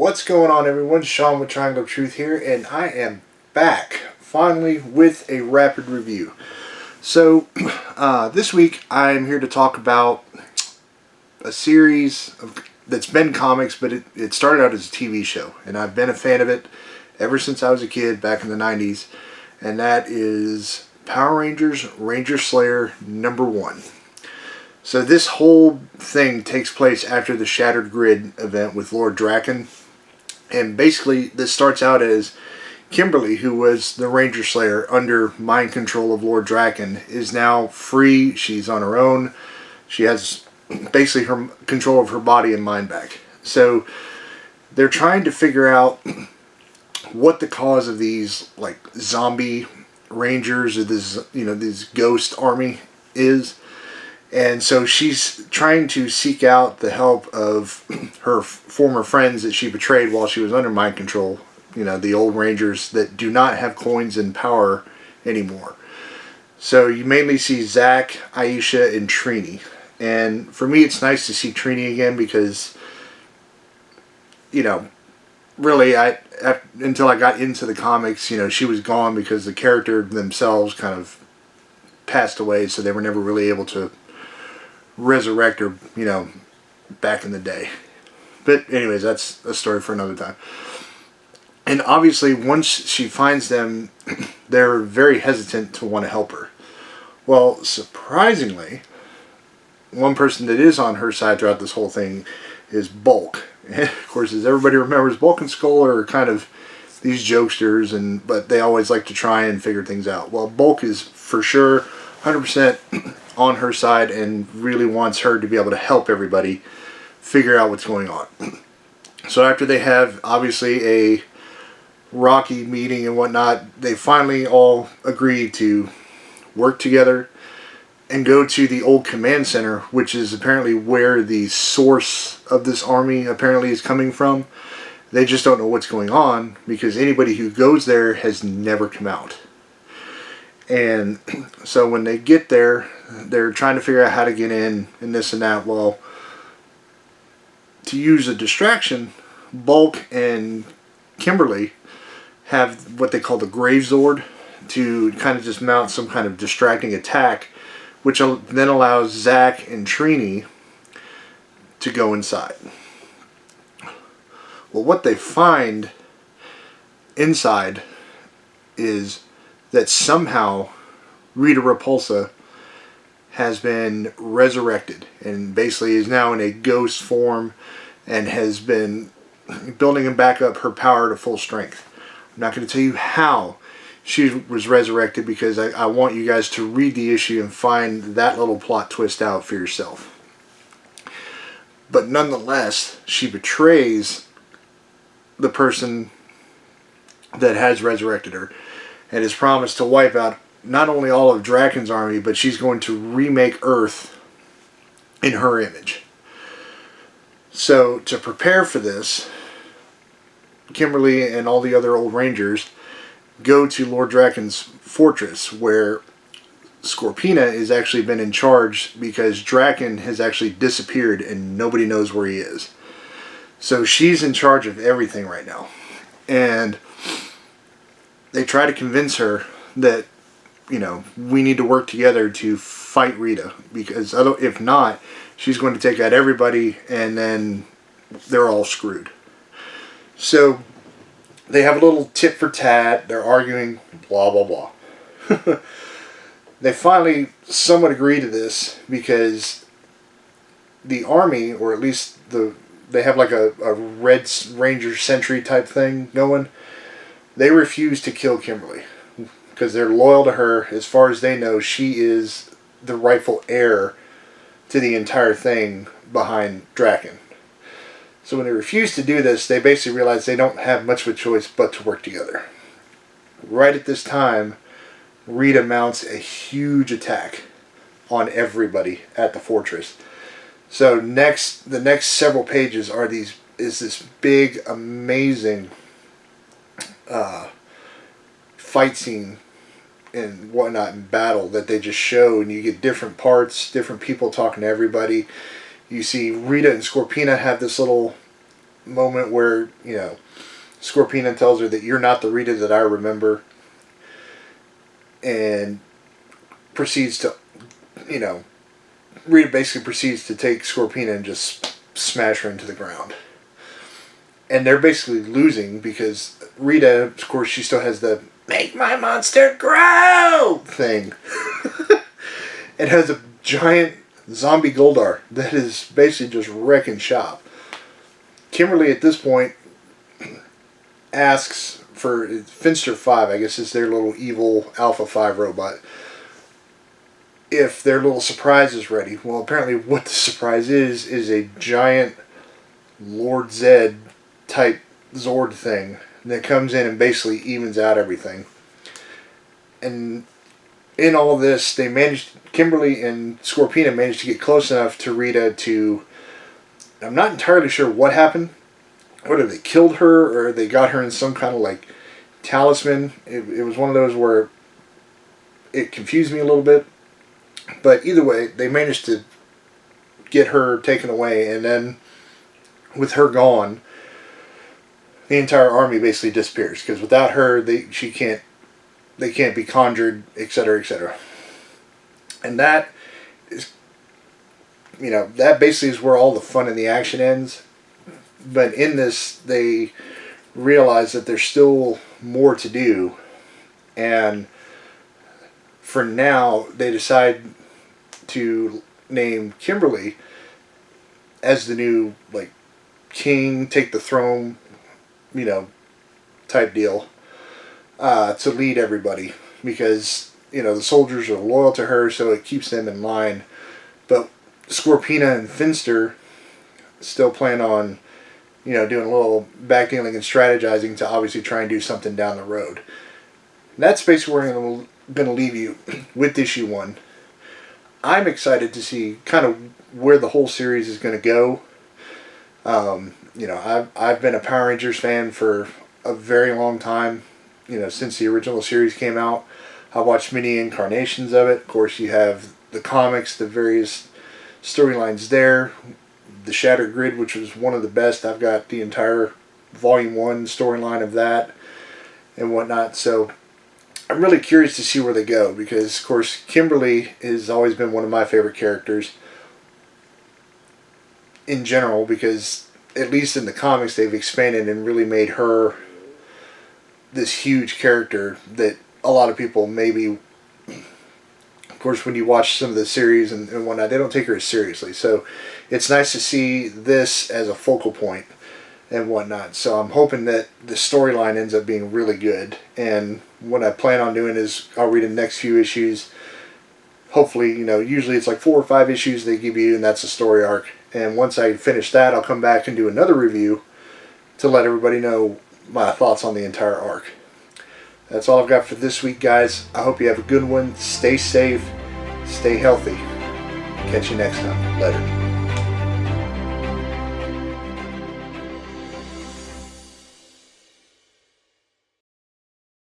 What's going on, everyone? Sean with Triangle Truth here, and I am back finally with a rapid review. So, this week I'm here to talk about a series that's been comics, but it started out as a TV show, and I've been a fan of it ever since I was a kid back in the 90s, and that is Power Rangers Ranger Slayer #1. So this whole thing takes place after the Shattered Grid event with Lord Drakkon. And basically this starts out as Kimberly, who was the Ranger Slayer under mind control of Lord Drakkon, is now free. She's on her own. She has basically her control of her body and mind back. So they're trying to figure out what the cause of these like zombie rangers or this, this ghost army is. And so she's trying to seek out the help of her former friends that she betrayed while she was under mind control. The old Rangers that do not have coins and power anymore. So you mainly see Zach, Aisha, and Trini. And for me, it's nice to see Trini again because, really, until I got into the comics, she was gone because the character themselves kind of passed away, so they were never really able to resurrect her, back in the day. But anyways, that's a story for another time. And obviously, once she finds them, they're very hesitant to want to help her. Well, surprisingly, one person that is on her side throughout this whole thing is Bulk. And of course, as everybody remembers, Bulk and Skull are kind of these jokesters, but they always like to try and figure things out. Well, Bulk is for sure 100% on her side and really wants her to be able to help everybody figure out what's going on. So after they have obviously a rocky meeting and whatnot, they finally all agree to work together and go to the old command center, which is apparently where the source of this army apparently is coming from. They just don't know what's going on because anybody who goes there has never come out. And so when they get there, they're trying to figure out how to get in and this and that. Well, to use a distraction, Bulk and Kimberly have what they call the Grave Zord to kind of just mount some kind of distracting attack, which then allows Zach and Trini to go inside. Well, what they find inside is that somehow Rita Repulsa has been resurrected and basically is now in a ghost form and has been building back up her power to full strength. I'm not going to tell you how she was resurrected because I want you guys to read the issue and find that little plot twist out for yourself. But nonetheless, she betrays the person that has resurrected her and has promised to wipe out not only all of Drakkon's army, but she's going to remake Earth in her image. So to prepare for this, Kimberly and all the other old Rangers go to Lord Drakkon's fortress, where Scorpina has actually been in charge because Drakkon has actually disappeared and nobody knows where he is. So she's in charge of everything right now. And they try to convince her that, we need to work together to fight Rita, because if not, she's going to take out everybody and then they're all screwed. So they have a little tit for tat, they're arguing, blah, blah, blah. They finally somewhat agree to this because the army, or at least they have like a Red Ranger Sentry type thing going. They refuse to kill Kimberly because they're loyal to her. As far as they know, she is the rightful heir to the entire thing behind Drakkon. So when they refuse to do this, they basically realize they don't have much of a choice but to work together. Right at this time, Rita mounts a huge attack on everybody at the fortress. So the next several pages is this big, amazing fight scene and whatnot in battle that they just show, and you get different parts, different people talking to everybody. You see Rita and Scorpina have this little moment where, Scorpina tells her that you're not the Rita that I remember, and proceeds to, Rita basically proceeds to take Scorpina and just smash her into the ground. And they're basically losing because Rita, of course, she still has the "make my monster grow" thing. It has a giant zombie Goldar that is basically just wrecking shop. Kimberly, at this point, asks for Finster 5, I guess is their little evil Alpha 5 robot, if their little surprise is ready. Well, apparently what the surprise is a giant Lord Zed type Zord thing that comes in and basically evens out everything. And in all of this, Kimberly and Scorpina managed to get close enough to Rita to, I'm not entirely sure what happened. Whether they killed her or they got her in some kind of like talisman. It was one of those where it confused me a little bit. But either way, they managed to get her taken away, and then with her gone, the entire army basically disappears, because without her, they can't be conjured, etc., etc. And that is, that basically is where all the fun and the action ends. But in this, they realize that there's still more to do, and for now, they decide to name Kimberly as the new king, take the throne, type deal, to lead everybody, because the soldiers are loyal to her, so it keeps them in line. But Scorpina and Finster still plan on doing a little backdealing and strategizing to obviously try and do something down the road. And that's basically where I'm going to leave you with issue 1. I'm excited to see kind of where the whole series is going to go. I've been a Power Rangers fan for a very long time, since the original series came out. I watched many incarnations of it. Of course, you have the comics, the various storylines there. The Shattered Grid, which was one of the best. I've got the entire Volume 1 storyline of that and whatnot. So I'm really curious to see where they go, because, of course, Kimberly has always been one of my favorite characters in general, because at least in the comics they've expanded and really made her this huge character that a lot of people maybe, of course, when you watch some of the series and whatnot, they don't take her as seriously. So it's nice to see this as a focal point and whatnot. So I'm hoping that the storyline ends up being really good. And what I plan on doing is I'll read the next few issues. Hopefully, usually it's like 4 or 5 issues they give you, and that's a story arc. And once I finish that, I'll come back and do another review to let everybody know my thoughts on the entire arc. That's all I've got for this week, guys. I hope you have a good one. Stay safe. Stay healthy. Catch you next time. Later.